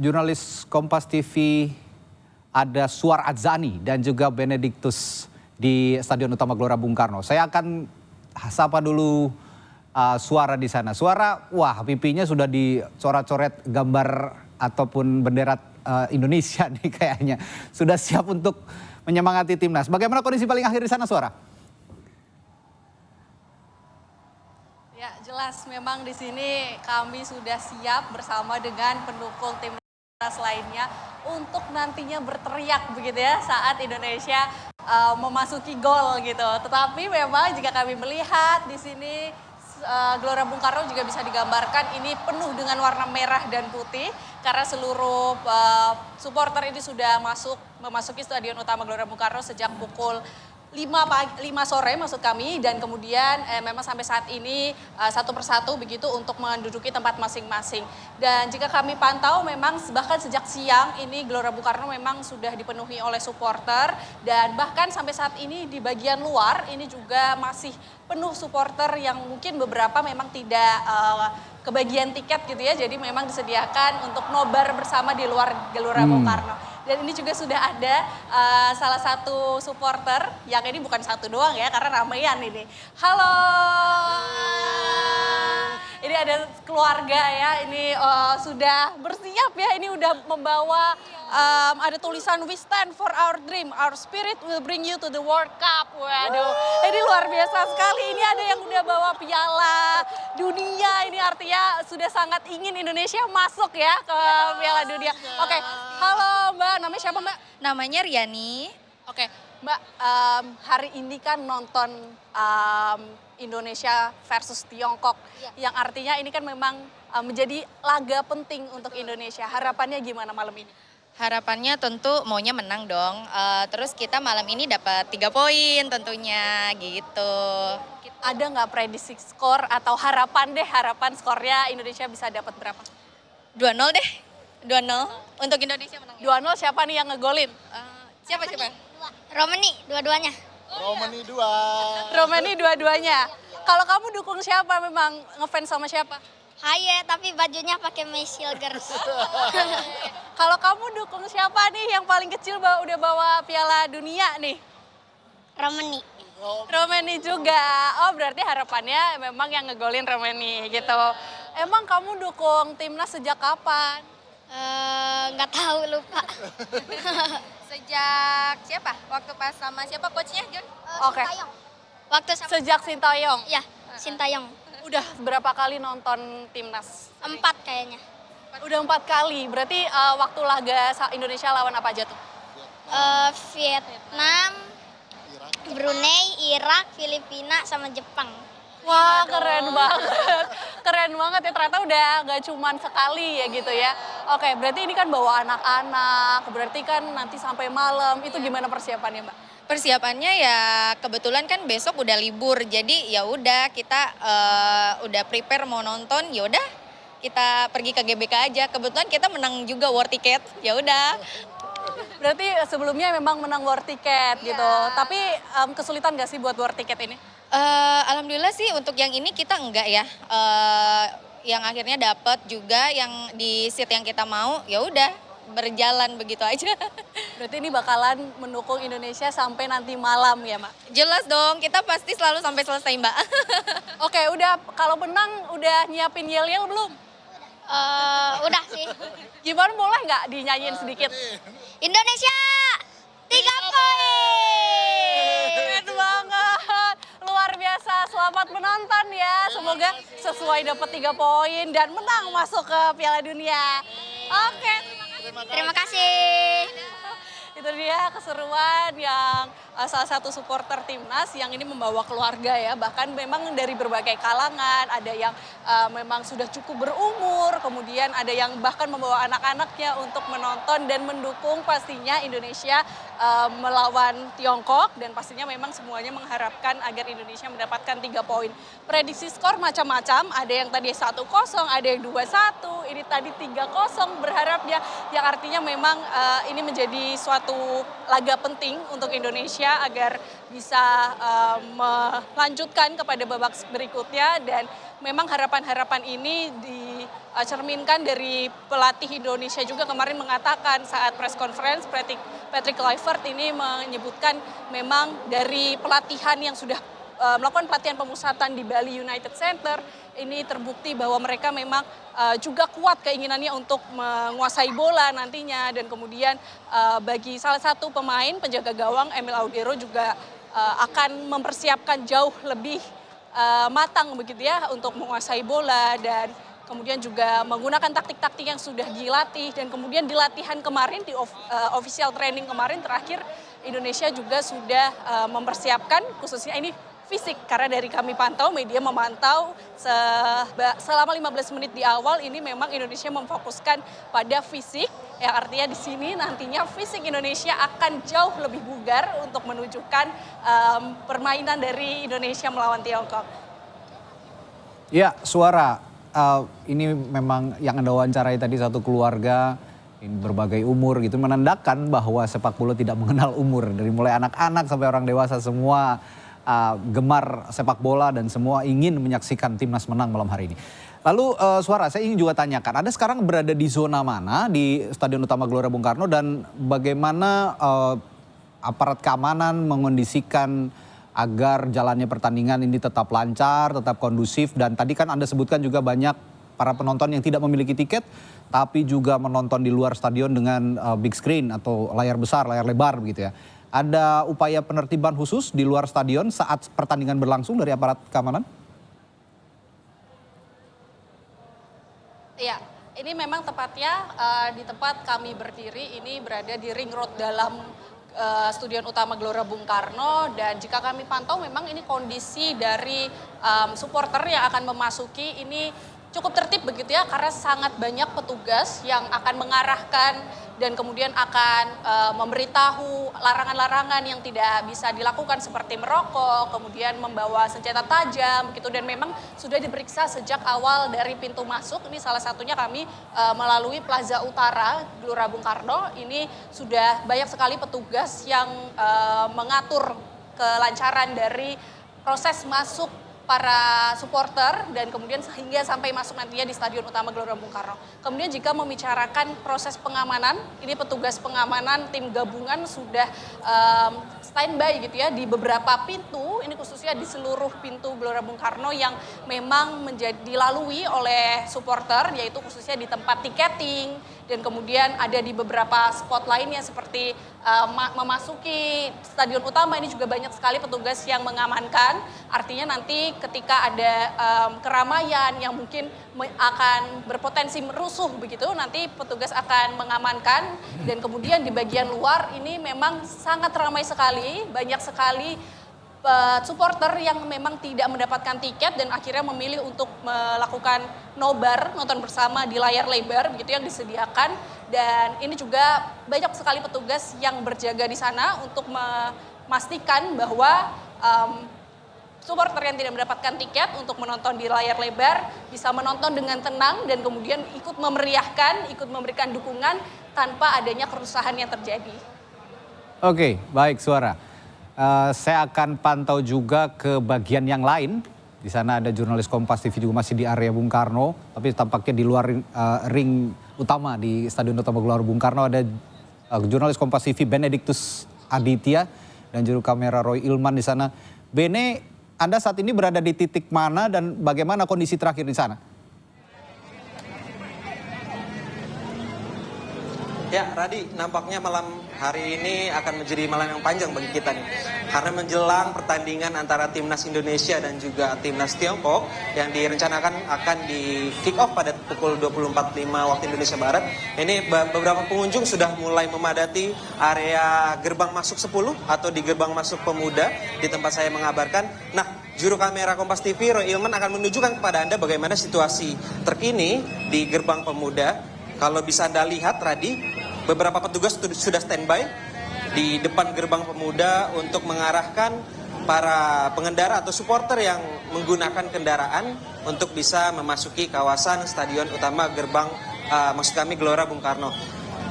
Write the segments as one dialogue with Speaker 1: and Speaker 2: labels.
Speaker 1: jurnalis Kompas TV ada Suar Adzani dan juga Benediktus di Stadion Utama Gelora Bung Karno. Saya akan sapa dulu Suara di sana. Suara, wah pipinya sudah dicoret-coret gambar ataupun bendera Indonesia nih kayaknya. Sudah siap untuk menyemangati timnas. Bagaimana kondisi paling akhir di sana, Suara?
Speaker 2: Ya, jelas memang di sini kami sudah siap bersama dengan pendukung timnas lainnya untuk nantinya berteriak begitu ya saat Indonesia memasuki gol gitu. Tetapi memang jika kami melihat di sini Gelora Bung Karno juga bisa digambarkan ini penuh dengan warna merah dan putih karena seluruh supporter ini sudah memasuki Stadion Utama Gelora Bung Karno sejak pukul 5 sore maksud kami, dan kemudian memang sampai saat ini satu persatu begitu untuk menduduki tempat masing-masing. Dan jika kami pantau memang bahkan sejak siang ini Gelora Bung Karno memang sudah dipenuhi oleh supporter, dan bahkan sampai saat ini di bagian luar ini juga masih penuh supporter yang mungkin beberapa memang tidak kebagian tiket gitu ya, jadi memang disediakan untuk nobar bersama di luar Gelora Bung Karno. Dan ini juga sudah ada salah satu supporter, yang ini bukan satu doang ya, karena ramean ini. Halo, ini ada keluarga ya, ini sudah bersiap ya, ini udah membawa ada tulisan "We stand for our dream, our spirit will bring you to the World Cup." Waduh, ini luar biasa sekali. Ini ada yang udah bawa piala dunia, ini artinya sudah sangat ingin Indonesia masuk ya ke piala dunia. Oke, halo Mbak, namanya siapa Mbak?
Speaker 3: Namanya Riani.
Speaker 2: Oke, Mbak, hari ini kan nonton Indonesia versus Tiongkok, yang artinya ini kan memang menjadi laga penting untuk Indonesia. Harapannya gimana malam ini?
Speaker 3: Harapannya tentu maunya menang dong. Terus kita malam ini dapat 3 poin tentunya gitu.
Speaker 2: Ada nggak prediksi skor atau harapan skornya Indonesia bisa dapat berapa?
Speaker 3: 2-0 deh. 2-0 untuk Indonesia menang.
Speaker 2: 2-0 siapa nih yang ngegolin?
Speaker 3: Siapa?
Speaker 4: Romani dua-duanya.
Speaker 2: Romani dua-duanya. Kalau kamu dukung siapa, memang ngefans sama siapa?
Speaker 4: Haye, tapi bajunya pakai Girls.
Speaker 2: Kalau kamu dukung siapa nih yang paling kecil udah bawa piala dunia nih?
Speaker 4: Romani.
Speaker 2: Romani juga. Oh, berarti harapannya memang yang ngegolin Romani gitu. Emang kamu dukung timnas sejak kapan?
Speaker 4: Nggak tahu, lupa.
Speaker 3: Sejak siapa? Waktu pas sama siapa coachnya, John?
Speaker 2: Oke.
Speaker 4: Sintayong. Waktu sama,
Speaker 2: Sejak Sintayong.
Speaker 4: ya, Sintayong.
Speaker 2: Udah berapa kali nonton timnas?
Speaker 4: 4 kayaknya.
Speaker 2: Udah 4 kali. Berarti waktu laga Indonesia lawan apa aja tuh?
Speaker 4: Vietnam, Brunei, Irak, Filipina, sama Jepang.
Speaker 2: Wah, keren banget. Keren banget ya, ternyata udah gak cuman sekali ya gitu ya. Oke, berarti ini kan bawa anak-anak, berarti kan nanti sampai malam. Itu gimana persiapannya, Mbak?
Speaker 3: Persiapannya ya kebetulan kan besok udah libur. Jadi ya udah kita udah prepare mau nonton, ya udah kita pergi ke GBK aja. Kebetulan kita menang juga war ticket. Ya udah.
Speaker 2: Berarti sebelumnya memang menang war ticket gitu. Tapi kesulitan gak sih buat war ticket ini?
Speaker 3: Alhamdulillah sih untuk yang ini kita enggak ya. Yang akhirnya dapat juga yang di seat yang kita mau, ya udah berjalan begitu aja.
Speaker 2: Berarti ini bakalan mendukung Indonesia sampai nanti malam ya, Mak?
Speaker 3: Jelas dong, kita pasti selalu sampai selesai, Mbak.
Speaker 2: Oke, udah kalau menang udah nyiapin yel-yel belum?
Speaker 4: Udah sih.
Speaker 2: Gimana, boleh nggak dinyanyiin sedikit?
Speaker 4: Indonesia 3 poin.
Speaker 2: Keren banget, luar biasa. Selamat menonton ya, semoga sesuai dapat 3 poin dan menang masuk ke Piala Dunia. Oke,
Speaker 4: Terima kasih.
Speaker 2: itu dia keseruan yang salah satu supporter timnas yang ini membawa keluarga ya, bahkan memang dari berbagai kalangan, ada yang memang sudah cukup berumur, kemudian ada yang bahkan membawa anak-anaknya untuk menonton dan mendukung pastinya Indonesia melawan Tiongkok, dan pastinya memang semuanya mengharapkan agar Indonesia mendapatkan 3 poin. Prediksi skor macam-macam, ada yang tadi 1-0, ada yang 2-1, ini tadi 3-0 berharapnya, yang artinya memang ini menjadi suatu laga penting untuk Indonesia agar bisa melanjutkan kepada babak berikutnya, dan memang harapan-harapan ini cerminkan dari pelatih Indonesia juga kemarin mengatakan saat press conference Patrick Kluivert ini menyebutkan memang dari pelatihan yang sudah melakukan pelatihan pemusatan di Bali United Center ini terbukti bahwa mereka memang juga kuat keinginannya untuk menguasai bola nantinya, dan kemudian bagi salah satu pemain penjaga gawang Emil Audero juga akan mempersiapkan jauh lebih matang begitu ya untuk menguasai bola, dan kemudian juga menggunakan taktik-taktik yang sudah dilatih, dan kemudian di latihan kemarin di official training kemarin terakhir Indonesia juga sudah mempersiapkan khususnya ini fisik, karena dari kami pantau, media memantau selama 15 menit di awal ini memang Indonesia memfokuskan pada fisik, yang artinya di sini nantinya fisik Indonesia akan jauh lebih bugar untuk menunjukkan permainan dari Indonesia melawan Tiongkok.
Speaker 1: Ya, Suara, ini memang yang Anda wawancarai tadi satu keluarga, ini berbagai umur gitu, menandakan bahwa sepak bola tidak mengenal umur. Dari mulai anak-anak sampai orang dewasa semua gemar sepak bola dan semua ingin menyaksikan timnas menang malam hari ini. Lalu Suara, saya ingin juga tanyakan, Anda sekarang berada di zona mana di Stadion Utama Gelora Bung Karno, dan bagaimana aparat keamanan mengondisikan agar jalannya pertandingan ini tetap lancar, tetap kondusif, dan tadi kan Anda sebutkan juga banyak para penonton yang tidak memiliki tiket tapi juga menonton di luar stadion dengan big screen atau layar besar, layar lebar begitu ya. Ada upaya penertiban khusus di luar stadion saat pertandingan berlangsung dari aparat keamanan?
Speaker 2: Ya, ini memang tepatnya di tempat kami berdiri ini berada di ring road dalam Stadion Utama Gelora Bung Karno, dan jika kami pantau memang ini kondisi dari supporter yang akan memasuki ini cukup tertib begitu ya, karena sangat banyak petugas yang akan mengarahkan dan kemudian akan memberitahu larangan-larangan yang tidak bisa dilakukan seperti merokok, kemudian membawa senjata tajam begitu, dan memang sudah diperiksa sejak awal dari pintu masuk. Ini salah satunya kami melalui Plaza Utara Gelora Bung Karno, ini sudah banyak sekali petugas yang mengatur kelancaran dari proses masuk para supporter dan kemudian hingga sampai masuk nantinya di Stadion Utama Gelora Bung Karno. Kemudian jika membicarakan proses pengamanan, ini petugas pengamanan tim gabungan sudah standby gitu ya di beberapa pintu, ini khususnya di seluruh pintu Gelora Bung Karno yang memang dilalui oleh supporter, yaitu khususnya di tempat tiketing, dan kemudian ada di beberapa spot lainnya seperti memasuki Stadion Utama ini juga banyak sekali petugas yang mengamankan. Artinya nanti ketika ada keramaian yang mungkin akan berpotensi merusuh begitu, nanti petugas akan mengamankan, dan kemudian di bagian luar ini memang sangat ramai sekali, banyak sekali supporter yang memang tidak mendapatkan tiket dan akhirnya memilih untuk melakukan nobar, nonton bersama di layar lebar begitu yang disediakan, dan ini juga banyak sekali petugas yang berjaga di sana untuk memastikan bahwa supporter yang tidak mendapatkan tiket untuk menonton di layar lebar bisa menonton dengan tenang dan kemudian ikut memeriahkan, ikut memberikan dukungan tanpa adanya kerusuhan yang terjadi.
Speaker 1: Oke, baik Suara. Saya akan pantau juga ke bagian yang lain. Di sana ada jurnalis Kompas TV juga masih di area Bung Karno, tapi tampaknya di luar ring utama di Stadion Utama Gelora Bung Karno ada jurnalis Kompas TV Benediktus Aditya dan juru kamera Roy Ilman di sana. Bene, Anda saat ini berada di titik mana dan bagaimana kondisi terakhir di sana?
Speaker 5: Ya, Radi, nampaknya malam hari ini akan menjadi malam yang panjang bagi kita nih. Karena menjelang pertandingan antara Timnas Indonesia dan juga Timnas Tiongkok yang direncanakan akan di kick off pada pukul 20.45 waktu Indonesia Barat. Ini beberapa pengunjung sudah mulai memadati area gerbang masuk 10 atau di gerbang masuk pemuda di tempat saya mengabarkan. Nah, juru kamera Kompas TV Roy Ilman akan menunjukkan kepada Anda bagaimana situasi terkini di gerbang pemuda. Kalau bisa Anda lihat, Radi, beberapa petugas sudah standby di depan gerbang pemuda untuk mengarahkan para pengendara atau supporter yang menggunakan kendaraan untuk bisa memasuki kawasan Stadion Utama maksud kami Gelora Bung Karno.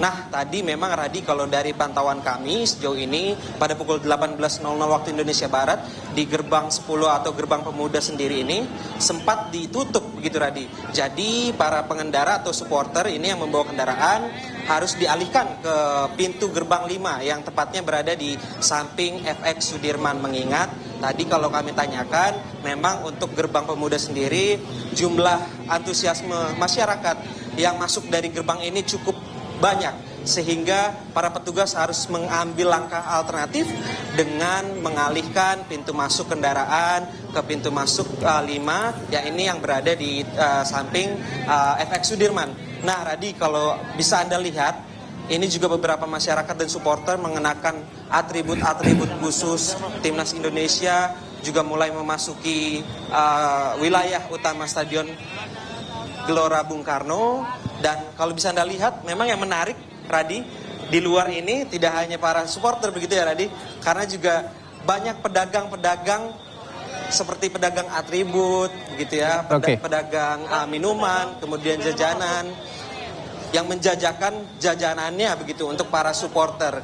Speaker 5: Nah, tadi memang Radi kalau dari pantauan kami sejauh ini pada pukul 18.00 waktu Indonesia Barat di gerbang 10 atau gerbang pemuda sendiri ini sempat ditutup begitu Radi. Jadi para pengendara atau supporter ini yang membawa kendaraan harus dialihkan ke pintu gerbang 5 yang tepatnya berada di samping FX Sudirman. Mengingat tadi kalau kami tanyakan memang untuk gerbang pemuda sendiri jumlah antusiasme masyarakat yang masuk dari gerbang ini cukup banyak sehingga para petugas harus mengambil langkah alternatif dengan mengalihkan pintu masuk kendaraan ke pintu masuk 5 ya ini yang berada di samping FX Sudirman. Nah Radi kalau bisa Anda lihat ini juga beberapa masyarakat dan supporter mengenakan atribut-atribut khusus Timnas Indonesia juga mulai memasuki wilayah utama Stadion Gelora Bung Karno. Dan kalau bisa Anda lihat memang yang menarik Radi di luar ini tidak hanya para supporter begitu ya Radi, karena juga banyak pedagang-pedagang seperti pedagang atribut begitu ya, pedagang minuman, kemudian jajanan yang menjajakan jajanannya begitu untuk para supporter.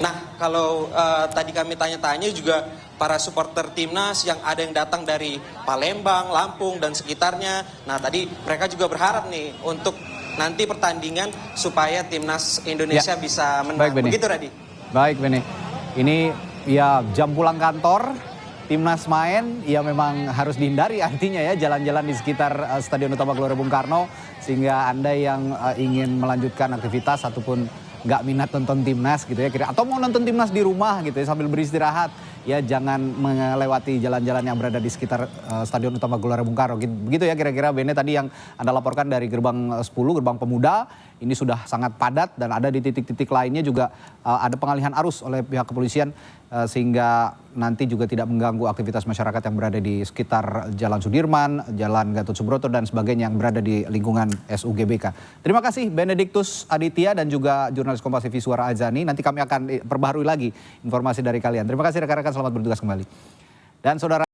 Speaker 5: Nah, kalau tadi kami tanya-tanya juga para supporter Timnas yang ada yang datang dari Palembang, Lampung, dan sekitarnya. Nah, tadi mereka juga berharap nih untuk nanti pertandingan supaya Timnas Indonesia bisa menang.
Speaker 1: Baik,
Speaker 5: begitu, Radi?
Speaker 1: Baik, Beni. Ini ya jam pulang kantor, Timnas main, ya memang harus dihindari artinya ya jalan-jalan di sekitar Stadion Utama Gelora Bung Karno. Sehingga Anda yang ingin melanjutkan aktivitas ataupun nggak minat nonton Timnas gitu ya, atau mau nonton Timnas di rumah gitu ya sambil beristirahat, ya jangan melewati jalan-jalan yang berada di sekitar Stadion Utama Gelora Bung Karno. Begitu ya kira-kira Bene tadi yang Anda laporkan dari gerbang 10, gerbang pemuda, ini sudah sangat padat dan ada di titik-titik lainnya juga ada pengalihan arus oleh pihak kepolisian sehingga nanti juga tidak mengganggu aktivitas masyarakat yang berada di sekitar Jalan Sudirman, Jalan Gatot Subroto dan sebagainya yang berada di lingkungan SUGBK. Terima kasih Benediktus Aditya dan juga jurnalis Kompas TV Suara Azani. Nanti kami akan perbaharui lagi informasi dari kalian. Terima kasih rekan-rekan, selamat bertugas kembali. Dan saudara